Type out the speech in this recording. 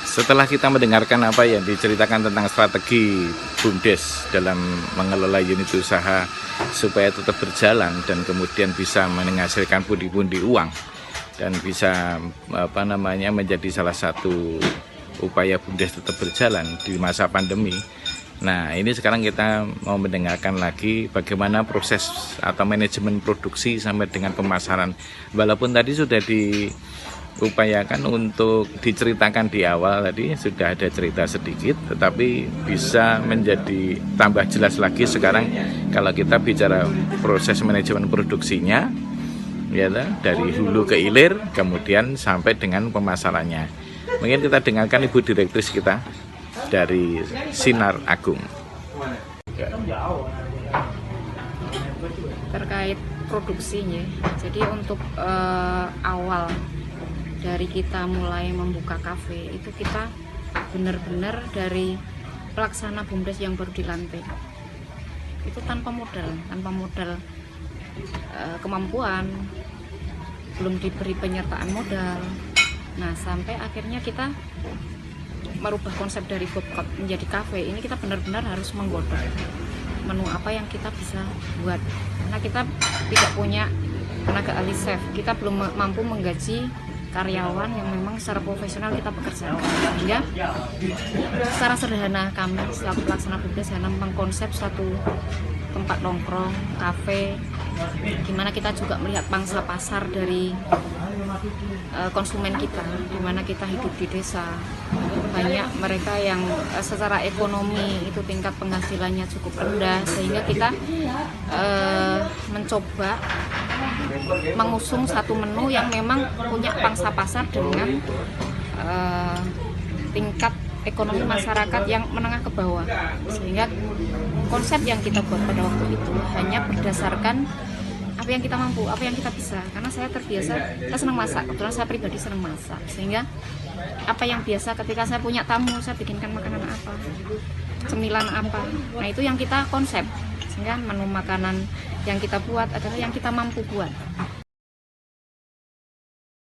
Setelah kita mendengarkan apa yang diceritakan tentang strategi BUMDes dalam mengelola unit usaha supaya tetap berjalan dan kemudian bisa menghasilkan pundi-pundi uang dan bisa menjadi salah satu upaya BUMDes tetap berjalan di masa pandemi. Nah, ini sekarang kita mau mendengarkan lagi bagaimana proses atau manajemen produksi sampai dengan pemasaran. Walaupun tadi sudah diupayakan untuk diceritakan di awal, tadi sudah ada cerita sedikit, tetapi bisa menjadi tambah jelas lagi sekarang kalau kita bicara proses manajemen produksinya, ya, dari hulu ke hilir, kemudian sampai dengan pemasarannya. Mungkin kita dengarkan Ibu Direktris kita dari Sinar Agung. Terkait produksinya, jadi untuk awal dari kita mulai membuka kafe itu kita benar-benar dari pelaksana BUMDes yang baru dilantik itu tanpa modal kemampuan, belum diberi penyertaan modal. Nah, sampai akhirnya kita merubah konsep dari food court menjadi cafe. Ini kita benar-benar harus menggodok menu apa yang kita bisa buat, karena kita tidak punya tenaga ahli chef, kita belum mampu menggaji karyawan yang memang secara profesional kita bekerja. Sehingga secara sederhana kami selaku pelaksana BUMDes hanya mengkonsep satu tempat nongkrong, kafe, gimana kita juga melihat pangsa pasar dari konsumen kita, dimana kita hidup di desa, banyak mereka yang secara ekonomi itu tingkat penghasilannya cukup rendah, sehingga kita mencoba mengusung satu menu yang memang punya pangsa pasar dengan tingkat ekonomi masyarakat yang menengah ke bawah, sehingga konsep yang kita buat pada waktu itu hanya berdasarkan apa yang kita mampu, apa yang kita bisa. Karena saya terbiasa, saya senang masak, kebetulan saya pribadi senang masak, sehingga apa yang biasa ketika saya punya tamu, saya bikinkan makanan apa, cemilan apa, nah itu yang kita konsep, sehingga menu makanan yang kita buat adalah yang kita mampu buat.